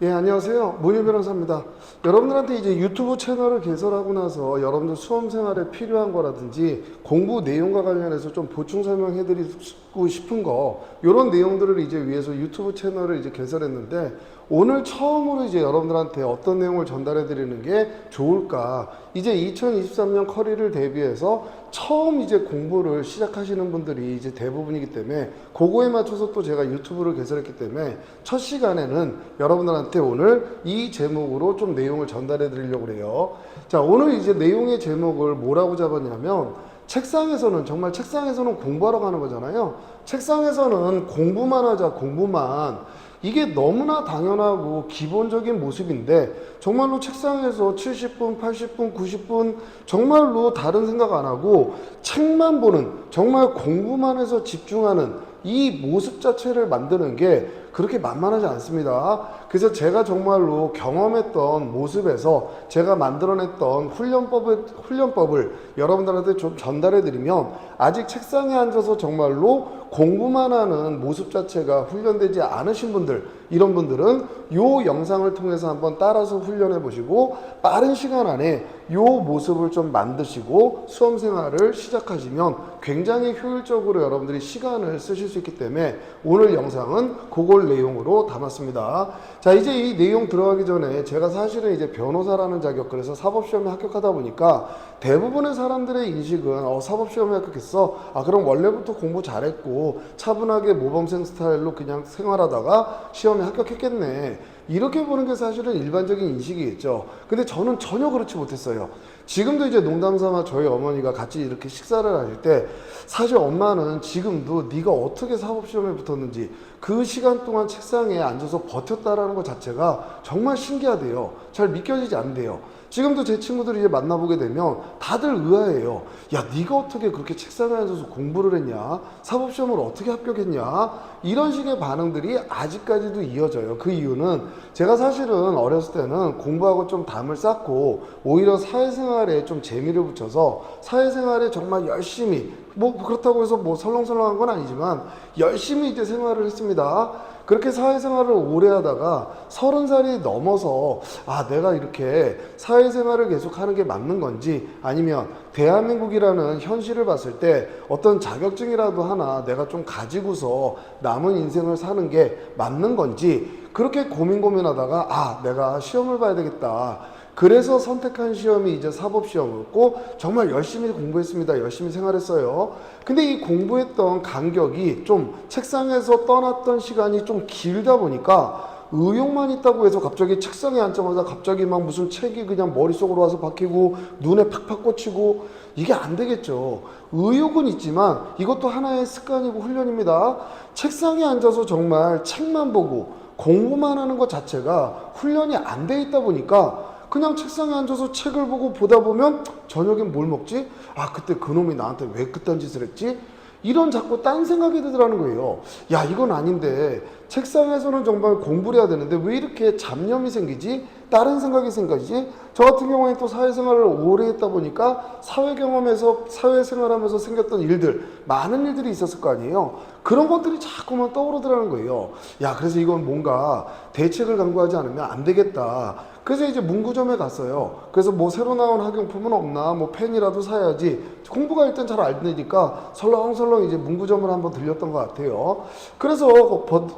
예, 안녕하세요. 문희 변호사입니다. 여러분들한테 이제 유튜브 채널을 개설하고 나서 여러분들 수험 생활에 필요한 거라든지 공부 내용과 관련해서 좀 보충 설명해드리고 싶은 거, 이런 내용들을 이제 위해서 유튜브 채널을 이제 개설했는데, 오늘 처음으로 이제 여러분들한테 어떤 내용을 전달해 드리는 게 좋을까, 이제 2023년 커리를 대비해서 처음 이제 공부를 시작하시는 분들이 이제 대부분이기 때문에 그거에 맞춰서 또 제가 유튜브를 개설했기 때문에 첫 시간에는 여러분들한테 오늘 이 제목으로 좀 내용을 전달해 드리려고 그래요. 자, 오늘 이제 내용의 제목을 뭐라고 잡았냐면, 책상에서는, 정말 책상에서는 공부하러 가는 거잖아요. 책상에서는 공부만 하자, 공부만. 이게 너무나 당연하고 기본적인 모습인데, 정말로 책상에서 70분, 80분, 90분 정말로 다른 생각 안 하고 책만 보는, 정말 공부만 해서 집중하는 이 모습 자체를 만드는 게 그렇게 만만하지 않습니다. 그래서 제가 정말로 경험했던 모습에서 제가 만들어냈던 훈련법을 여러분들한테 좀 전달해 드리면, 아직 책상에 앉아서 정말로 공부만 하는 모습 자체가 훈련되지 않으신 분들, 이런 분들은 이 영상을 통해서 한번 따라서 훈련해 보시고 빠른 시간 안에 이 모습을 좀 만드시고 수험 생활을 시작하시면 굉장히 효율적으로 여러분들이 시간을 쓰실 수 있기 때문에 오늘 영상은 그걸 내용으로 담았습니다. 자, 이제 이 내용 들어가기 전에 제가 사실은 이제 변호사라는 자격, 그래서 사법시험에 합격하다 보니까 대부분의 사람들의 인식은 사법시험에 합격했어, 그럼 원래부터 공부 잘했고 차분하게 모범생 스타일로 그냥 생활하다가 시험에 합격했겠네, 이렇게 보는 게 사실은 일반적인 인식이겠죠. 근데 저는 전혀 그렇지 못했어요. 지금도 이제 농담삼아 저희 어머니가 같이 이렇게 식사를 하실 때, 사실 엄마는 지금도 네가 어떻게 사법시험에 붙었는지, 그 시간 동안 책상에 앉아서 버텼다라는 것 자체가 정말 신기하대요. 잘 믿겨지지 않대요. 지금도 제 친구들이 이제 만나보게 되면 다들 의아해요. 야, 네가 어떻게 그렇게 책상에 앉아서 공부를 했냐? 사법시험을 어떻게 합격했냐? 이런 식의 반응들이 아직까지도 이어져요. 그 이유는 제가 사실은 어렸을 때는 공부하고 좀 담을 쌓고 오히려 사회생활에 좀 재미를 붙여서 사회생활에 정말 열심히, 뭐 그렇다고 해서 뭐 설렁설렁한 건 아니지만 열심히 이제 생활을 했습니다. 그렇게 사회생활을 오래 하다가 30살이 넘어서 내가 이렇게 사회생활을 계속하는 게 맞는 건지, 아니면 대한민국이라는 현실을 봤을 때 어떤 자격증이라도 하나 내가 좀 가지고서 남은 인생을 사는 게 맞는 건지, 그렇게 고민하다가 내가 시험을 봐야 되겠다, 그래서 선택한 시험이 이제 사법시험이었고 정말 열심히 공부했습니다. 열심히 생활했어요. 근데 이 공부했던 간격이 좀 책상에서 떠났던 시간이 좀 길다 보니까 의욕만 있다고 해서 갑자기 책상에 앉자마자 갑자기 막 무슨 책이 그냥 머릿속으로 와서 박히고 눈에 팍팍 꽂히고, 이게 안 되겠죠. 의욕은 있지만 이것도 하나의 습관이고 훈련입니다. 책상에 앉아서 정말 책만 보고 공부만 하는 것 자체가 훈련이 안 돼 있다 보니까 그냥 책상에 앉아서 책을 보다 보면 저녁엔 뭘 먹지? 그때 그놈이 나한테 왜 그딴 짓을 했지? 이런 자꾸 딴 생각이 들더라는 거예요. 야, 이건 아닌데 책상에서는 정말 공부를 해야 되는데 왜 이렇게 잡념이 생기지? 다른 생각이 생기지? 저 같은 경우에 또 사회생활을 오래 했다 보니까 사회 경험에서 사회생활하면서 생겼던 일들, 많은 일들이 있었을 거 아니에요. 그런 것들이 자꾸만 떠오르더라는 거예요. 야, 그래서 이건 뭔가 대책을 강구하지 않으면 안 되겠다. 그래서 이제 문구점에 갔어요. 그래서 뭐 새로 나온 학용품은 없나, 뭐 펜이라도 사야지. 공부가 일단 잘 안 되니까 설렁설렁 이제 문구점을 한번 들렸던 것 같아요. 그래서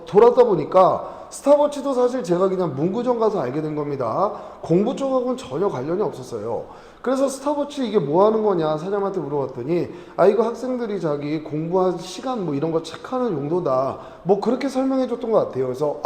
돌아다 보니까 스타워치도 사실 제가 그냥 문구점 가서 알게 된 겁니다. 공부 쪽하고는 전혀 관련이 없었어요. 그래서 스타워치 이게 뭐 하는 거냐 사장한테 물어봤더니, 이거 학생들이 자기 공부할 시간 뭐 이런 거 체크하는 용도다, 뭐 그렇게 설명해 줬던 것 같아요. 그래서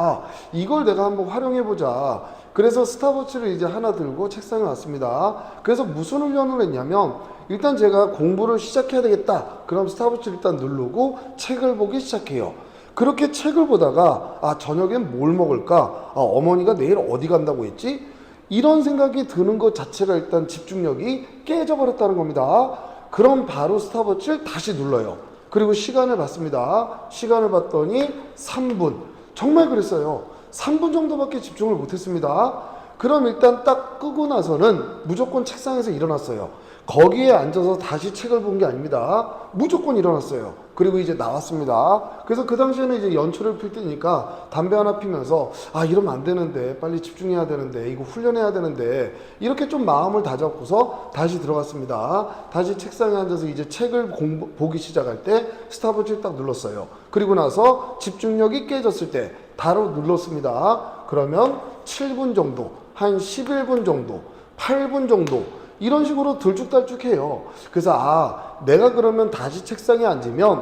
이걸 내가 한번 활용해 보자. 그래서 스타워치를 이제 하나 들고 책상에 왔습니다. 그래서 무슨 훈련을 했냐면, 일단 제가 공부를 시작해야 되겠다, 그럼 스타워치를 일단 누르고 책을 보기 시작해요. 그렇게 책을 보다가 저녁엔 뭘 먹을까? 어머니가 내일 어디 간다고 했지? 이런 생각이 드는 것 자체가 일단 집중력이 깨져버렸다는 겁니다. 그럼 바로 스탑워치를 다시 눌러요. 그리고 시간을 봤습니다. 시간을 봤더니 3분. 정말 그랬어요. 3분 정도밖에 집중을 못했습니다. 그럼 일단 딱 끄고 나서는 무조건 책상에서 일어났어요. 거기에 앉아서 다시 책을 본 게 아닙니다. 무조건 일어났어요. 그리고 이제 나왔습니다. 그래서 그 당시에는 이제 연초를 필 때니까 담배 하나 피면서 아, 이러면 안 되는데, 빨리 집중해야 되는데, 이거 훈련해야 되는데, 이렇게 좀 마음을 다잡고서 다시 들어갔습니다. 다시 책상에 앉아서 이제 책을 보기 시작할 때 스탑워치를 딱 눌렀어요. 그리고 나서 집중력이 깨졌을 때 바로 눌렀습니다. 그러면 7분 정도, 한 11분 정도, 8분 정도, 이런 식으로 들쭉달쭉해요. 그래서 아, 내가 그러면 다시 책상에 앉으면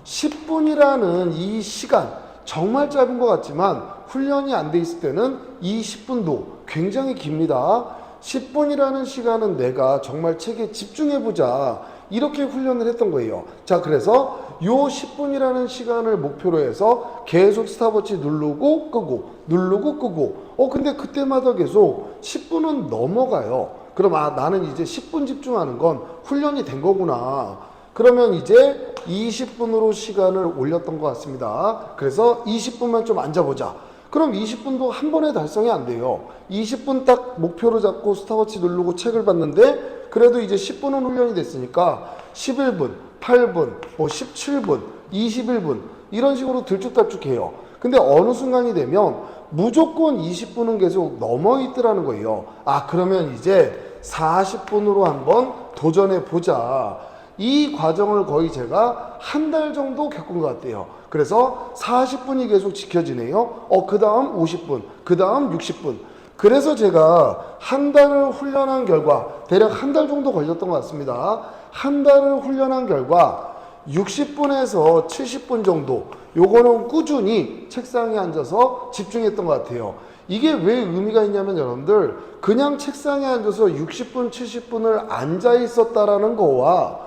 10분이라는 이 시간, 정말 짧은 것 같지만 훈련이 안 돼 있을 때는 이 10분도 굉장히 깁니다. 10분이라는 시간은 내가 정말 책에 집중해보자, 이렇게 훈련을 했던 거예요. 자, 그래서 요 10분이라는 시간을 목표로 해서 계속 스탑워치 누르고 끄고 누르고 끄고, 근데 그때마다 계속 10분은 넘어가요. 그럼 아, 나는 이제 10분 집중하는 건 훈련이 된 거구나. 그러면 이제 20분으로 시간을 올렸던 것 같습니다. 그래서 20분만 좀 앉아보자. 그럼 20분도 한 번에 달성이 안 돼요. 20분 딱 목표로 잡고 스탑워치 누르고 책을 봤는데 그래도 이제 10분은 훈련이 됐으니까 11분, 8분, 17분, 21분 이런 식으로 들쭉달쭉해요. 근데 어느 순간이 되면 무조건 20분은 계속 넘어 있더라는 거예요. 아, 그러면 이제 40분으로 한번 도전해 보자. 이 과정을 거의 제가 한 달 정도 겪은 것 같아요. 그래서 40분이 계속 지켜지네요. 그 다음 50분, 그 다음 60분. 그래서 제가 한 달을 훈련한 결과, 대략 한 달 정도 걸렸던 것 같습니다. 한 달을 훈련한 결과 60분에서 70분 정도, 요거는 꾸준히 책상에 앉아서 집중했던 것 같아요. 이게 왜 의미가 있냐면 여러분들, 그냥 책상에 앉아서 60분, 70분을 앉아 있었다라는 거와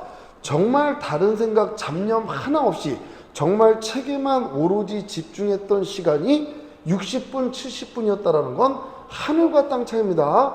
정말 다른 생각, 잡념 하나 없이 정말 책에만 오로지 집중했던 시간이 60분, 70분이었다라는 건 하늘과 땅 차이입니다.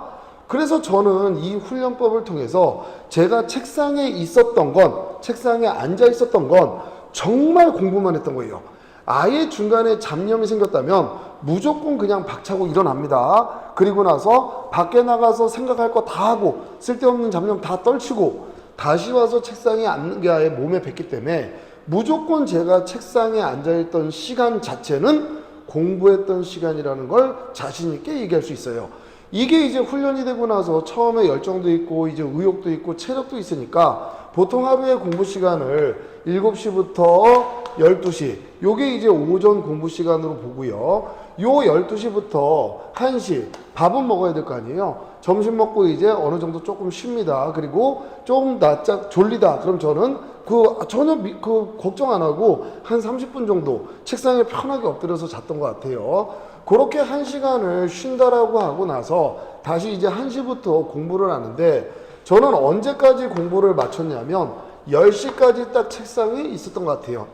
그래서 저는 이 훈련법을 통해서 제가 책상에 있었던 건, 책상에 앉아 있었던 건 정말 공부만 했던 거예요. 아예 중간에 잡념이 생겼다면 무조건 그냥 박차고 일어납니다. 그리고 나서 밖에 나가서 생각할 거 다 하고 쓸데없는 잡념 다 떨치고 다시 와서 책상에 앉는 게 아예 몸에 뱄기 때문에 무조건 제가 책상에 앉아있던 시간 자체는 공부했던 시간이라는 걸 자신 있게 얘기할 수 있어요. 이게 이제 훈련이 되고 나서 처음에 열정도 있고 이제 의욕도 있고 체력도 있으니까 보통 하루에 공부 시간을 7시부터 12시, 요게 이제 오전 공부 시간으로 보고요. 요 12시부터 1시, 밥은 먹어야 될 거 아니에요. 점심 먹고 이제 어느 정도 조금 쉽니다. 그리고 좀 낮잠 졸리다. 그럼 저는 전혀 걱정 안 하고 한 30분 정도 책상에 편하게 엎드려서 잤던 것 같아요. 그렇게 1시간을 쉰다라고 하고 나서 다시 이제 1시부터 공부를 하는데, 저는 언제까지 공부를 마쳤냐면 10시까지 딱 책상에 있었던 것 같아요.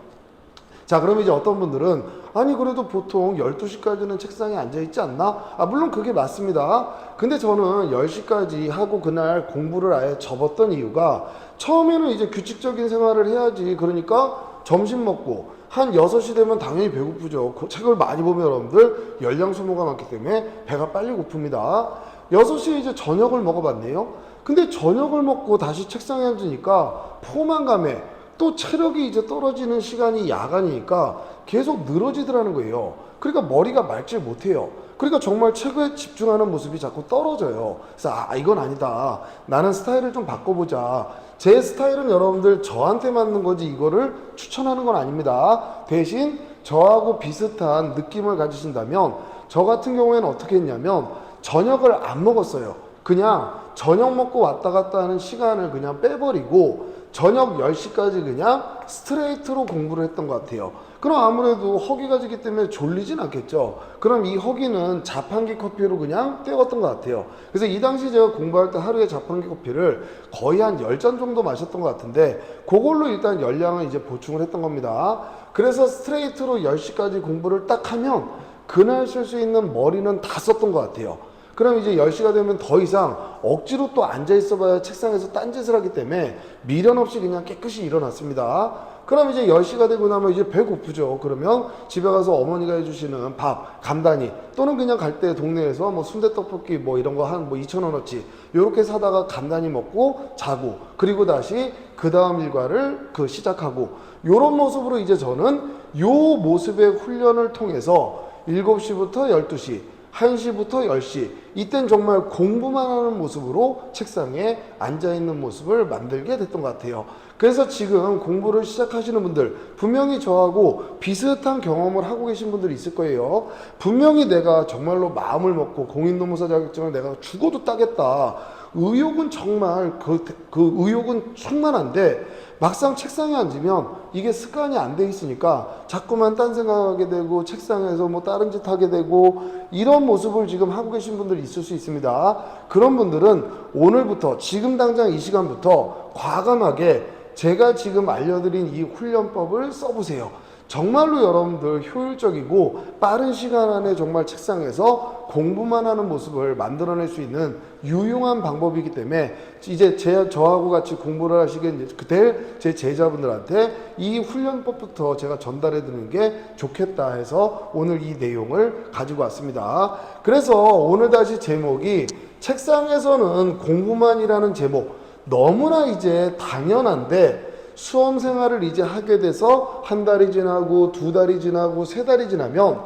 자, 그럼 이제 어떤 분들은 아니 그래도 보통 12시까지는 책상에 앉아있지 않나? 물론 그게 맞습니다. 근데 저는 10시까지 하고 그날 공부를 아예 접었던 이유가, 처음에는 이제 규칙적인 생활을 해야지, 그러니까 점심 먹고 한 6시 되면 당연히 배고프죠. 책을 많이 보면 여러분들 열량 소모가 많기 때문에 배가 빨리 고픕니다. 6시에 이제 저녁을 먹어봤네요. 근데 저녁을 먹고 다시 책상에 앉으니까 포만감에 또 체력이 이제 떨어지는 시간이 야간이니까 계속 늘어지더라는 거예요. 그러니까 머리가 맑질 못해요. 그러니까 정말 책에 집중하는 모습이 자꾸 떨어져요. 그래서 이건 아니다. 나는 스타일을 좀 바꿔보자. 제 스타일은 여러분들 저한테 맞는 거지 이거를 추천하는 건 아닙니다. 대신 저하고 비슷한 느낌을 가지신다면, 저 같은 경우에는 어떻게 했냐면 저녁을 안 먹었어요. 그냥 저녁 먹고 왔다 갔다 하는 시간을 그냥 빼버리고 저녁 10시까지 그냥 스트레이트로 공부를 했던 것 같아요. 그럼 아무래도 허기가 지기 때문에 졸리진 않겠죠. 그럼 이 허기는 자판기 커피로 그냥 때웠던 것 같아요. 그래서 이 당시 제가 공부할 때 하루에 자판기 커피를 거의 한 10잔 정도 마셨던 것 같은데, 그걸로 일단 열량을 이제 보충을 했던 겁니다. 그래서 스트레이트로 10시까지 공부를 딱 하면 그날 쓸 수 있는 머리는 다 썼던 것 같아요. 그럼 이제 10시가 되면 더 이상 억지로 또 앉아 있어 봐야 책상에서 딴짓을 하기 때문에 미련 없이 그냥 깨끗이 일어났습니다. 그럼 이제 10시가 되고 나면 이제 배고프죠. 그러면 집에 가서 어머니가 해주시는 밥 간단히, 또는 그냥 갈 때 동네에서 뭐 순대떡볶이 뭐 이런 거 한 뭐 2,000원어치 요렇게 사다가 간단히 먹고 자고, 그리고 다시 그 다음 일과를 시작하고, 요런 모습으로 이제 저는 요 모습의 훈련을 통해서 7시부터 12시, 1시부터 10시, 이땐 정말 공부만 하는 모습으로 책상에 앉아있는 모습을 만들게 됐던 것 같아요. 그래서 지금 공부를 시작하시는 분들, 분명히 저하고 비슷한 경험을 하고 계신 분들이 있을 거예요. 분명히 내가 정말로 마음을 먹고 공인노무사 자격증을 내가 죽어도 따겠다, 의욕은 정말 그 의욕은 충만한데, 막상 책상에 앉으면 이게 습관이 안 돼 있으니까 자꾸만 딴 생각하게 되고, 책상에서 뭐 다른 짓 하게 되고, 이런 모습을 지금 하고 계신 분들이 있을 수 있습니다. 그런 분들은 오늘부터, 지금 당장 이 시간부터 과감하게 제가 지금 알려드린 이 훈련법을 써보세요. 정말로 여러분들 효율적이고 빠른 시간 안에 정말 책상에서 공부만 하는 모습을 만들어낼 수 있는 유용한 방법이기 때문에, 이제 저하고 같이 공부를 하시게 될 제 제자분들한테 이 훈련법부터 제가 전달해 드리는 게 좋겠다 해서 오늘 이 내용을 가지고 왔습니다. 그래서 오늘 다시 제목이 책상에서는 공부만이라는 제목, 너무나 이제 당연한데 수험 생활을 이제 하게 돼서 한 달이 지나고 두 달이 지나고 세 달이 지나면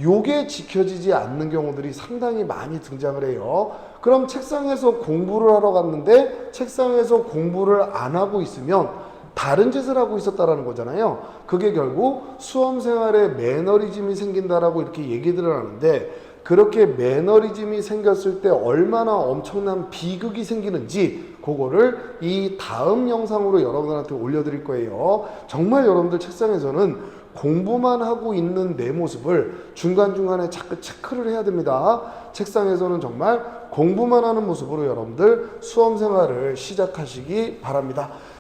요게 지켜지지 않는 경우들이 상당히 많이 등장을 해요. 그럼 책상에서 공부를 하러 갔는데 책상에서 공부를 안 하고 있으면 다른 짓을 하고 있었다라는 거잖아요. 그게 결국 수험 생활에 매너리즘이 생긴다라고 이렇게 얘기들을 하는데, 그렇게 매너리즘이 생겼을 때 얼마나 엄청난 비극이 생기는지 그거를 이 다음 영상으로 여러분들한테 올려드릴 거예요. 정말 여러분들 책상에서는 공부만 하고 있는 내 모습을 중간중간에 자꾸 체크를 해야 됩니다. 책상에서는 정말 공부만 하는 모습으로 여러분들 수험 생활을 시작하시기 바랍니다.